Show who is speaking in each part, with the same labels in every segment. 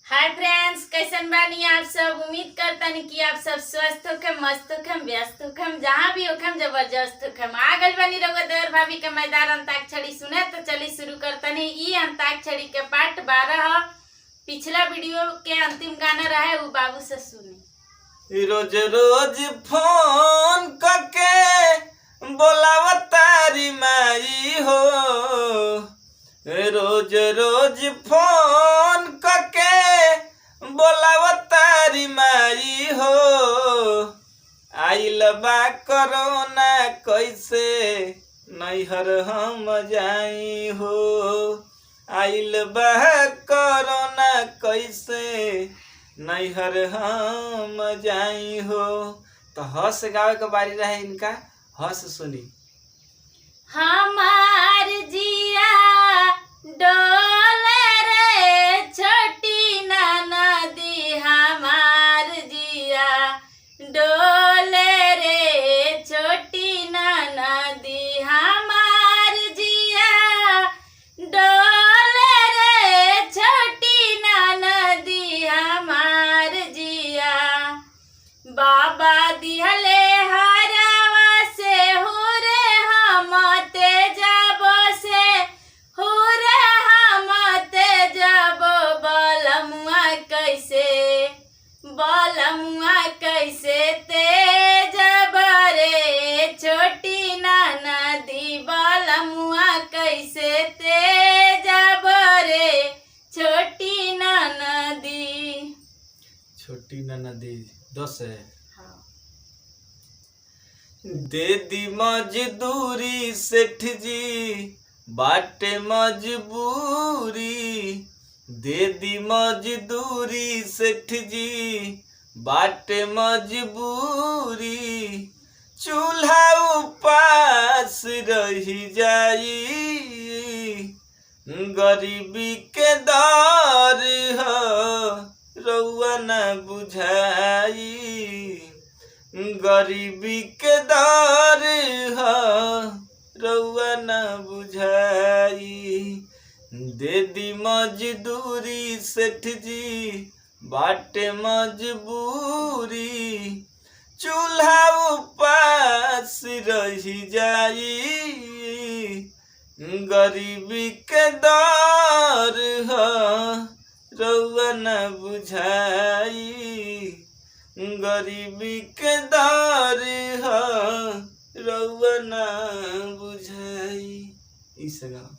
Speaker 1: Hi friends, कैसन बानी आप सब। उम्मीद करतनी कि आप सब स्वस्थ होखम, मस्त होखम, व्यस्त होखम, जहाँ भी होखम जबरदस्त होखम। आगल बनी रहुआ देवर भाभी के मैदान अंताक्षरी सुने तो चली शुरू करतनी। ई अंताक्षरी के पार्ट 12 पिछला वीडियो के अंतिम गाना रहे वो बाबू से सुनी।
Speaker 2: रोज रोज फोन करके बोलावतारी माई हो, रोज रोज फोन करके बोलावतारी माई हो। आइल बा कोरोना कैसे नैहर हम जाई हो, आइल बा कोरोना कैसे नैहर हम जाई हो। तो हंस गावे के बारी रहे इनका, हंस सुनी।
Speaker 1: हमार जिया डोले रे छोटी ननदी, हमार जिया डोले रे छोटी ननदी, हमार जिया डोले रे छोटी ननदी, हमार जिया। बाबा दिहले हरावा से हुरे हम तेजब से, हुरे हम तेजब। बलमुआ कैसे, बलमुआ कैसे तेजब रे छोटी ननदी, बलमुआ कैसे तेजब रे छोटी ननदी।
Speaker 2: छोटी ननदी 10 है।
Speaker 1: हाँ।
Speaker 2: दे दी मजदूरी सेठ जी बाटे मजबूरी, दे दी मजदूरी सेठ जी बाटे मजबूरी। चूल्हा उपास रही जाई, गरीबी के दर ह रउआ न बुझाई, गरीबी के दर ह रउआ न बुझाई। दे दी मजदूरी सेठ जी बाटे मजबूरी, चूल्हा उपास रही जाई, गरीबी के दर ह रउआ न बुझाई, गरीबी के दर ह रउआ न बुझाई। इस गाँव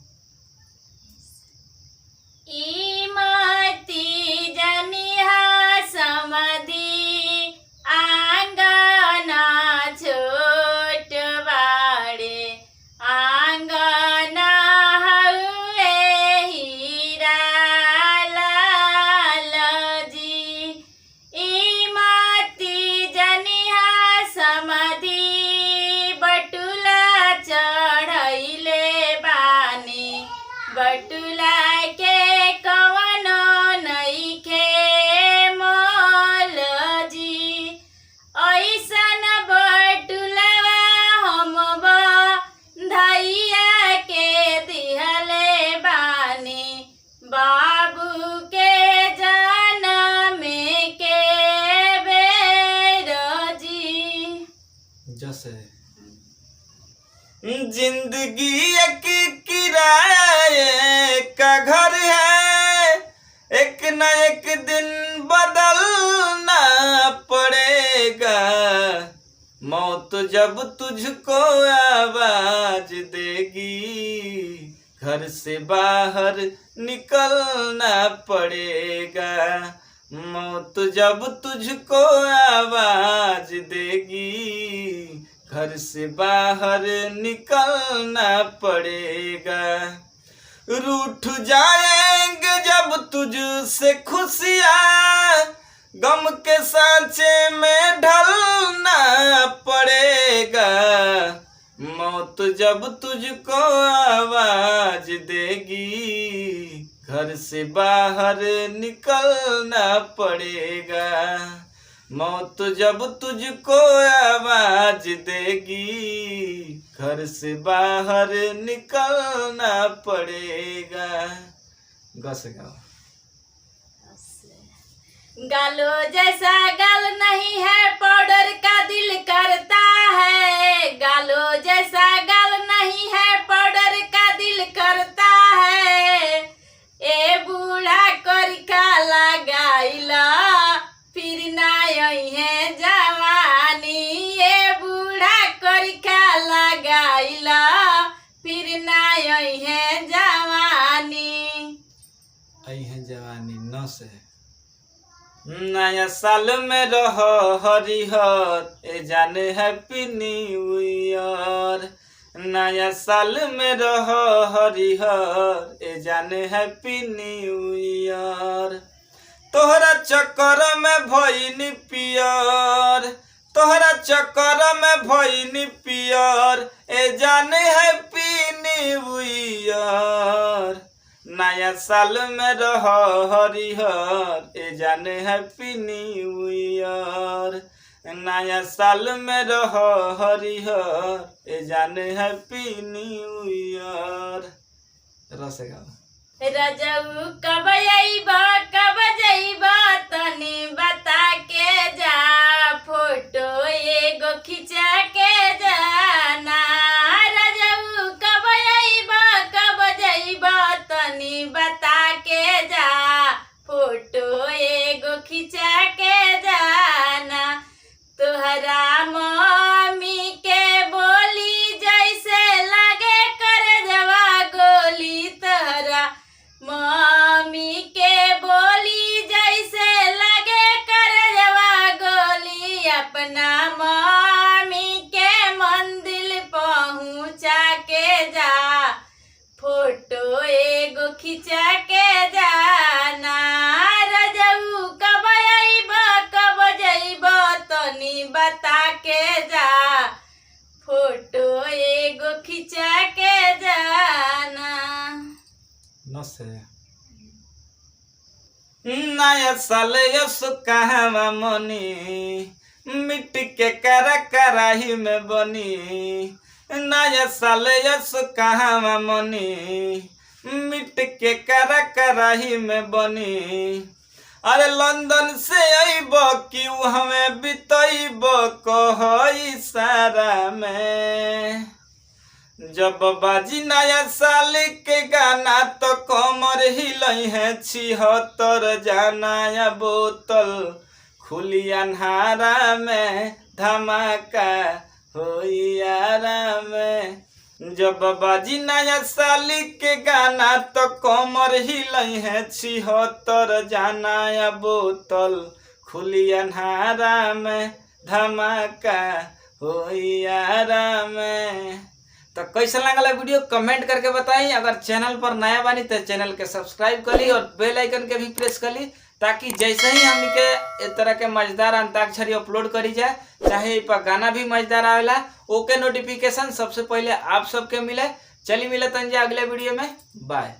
Speaker 1: इमती जनिहा समधी आंगना छोट बाड़े, आंगना हउए हीरा लाल जी। इमती जनिहा समधी बटुला चढ़ैले बानी, बटुला के कवनो नइखे मोल जी। ऐसन बटुलवा हम बधैया के दिहले बानी, बाबू के जनम के बेर जी।
Speaker 2: जैसे जिंदगी एक किराए का घर है, एक न एक दिन बदलना पड़ेगा। मौत जब तुझको आवाज देगी, घर से बाहर निकलना पड़ेगा। मौत जब तुझको आवाज देगी, घर से बाहर निकलना पड़ेगा। रूठ जाएंगे जब तुझसे खुशियाँ, गम के सांचे में ढलना पड़ेगा। मौत जब तुझको आवाज देगी, घर से बाहर निकलना पड़ेगा। मौत जब तुझको आवाज देगी, घर से बाहर निकलना पड़ेगा। गस गाओ।
Speaker 1: गालो जैसा गाल नहीं है पाउडर का दिल करता है, गालो जैसा गाल नहीं है पाउडर का दिल करता है। ए बूढ़ा करिका लगाइला फिर ना यही है जवानी, ए बूढ़ा करिका लगाइला फिर ना यही है जवानी।
Speaker 2: आई है जवानी न से नया साल में रहो हरिहर, ए जाने हैप्पी न्यू ईयर। नया साल में रहो हरिहर, ए जाने हैप्पी न्यू ईयर। तोहरा चक्कर में भइनी पियर, तोहरा चक्कर में भइनी पियर, ए जाने हैप्पी न्यू ईयर। नया साल में रहो हरिहर, ए जाने हैप्पी न्यू ईयर। नया साल में रहो हरिहर, ए जाने हैप्पी न्यू ईयर। रसे गाओ।
Speaker 1: रजऊ कब अइबा कब जइबा तनी बता के जा, फोटो एगो खिंचा के जाना। रजऊ कब अइबा कब जइबा तनी बता के जा, फोटो एगो खिंचा के जाना। तोहरा मम्मी के बोली जैसे लगे कर जवा गोली, तोहरा मम्मी के बोली जैसे लगे कर जवा गोली। अपना मम्मी के मंदिर पहुँचा के जा, फोटो एगो खिंचा के जाना। रजऊ कब अइबा कब जइबा तनी बता के जा, फोटो एगो खिंचा के जाना।
Speaker 2: न से नया साल यस कहवा मनी, मिट्टी के करा कराही में बनी। नया साल यस कहवा मनी, मिट्टी के करा कराही में बनी। अरे लंदन से अइब कि हमें बितइब कह इशारा में। जब बाजी नया साल के गाना तो कमर हिलई है 76 जाना या बोतल खुली अन्हारा में धमाका होई यारा में। जब बाजी नया साल के गाना तो कमर हिलई है 76 जाना या बोतल खुली अन्हारा में धमाका होई यारा में। तो कैसा लगला वीडियो कमेंट करके बताई। अगर चैनल पर नया बानी तो चैनल के सब्सक्राइब कर ली और बेल आइकन के भी प्रेस कर ली, ताकि जैसे ही हम के इस तरह के मजेदार अंताक्षरी अपलोड करी जाए, चाहे इस पर गाना भी मजेदार आवेला, ओके नोटिफिकेशन सबसे पहले आप सबके मिले। चलिए मिले तंजा अगले वीडियो में, बाय।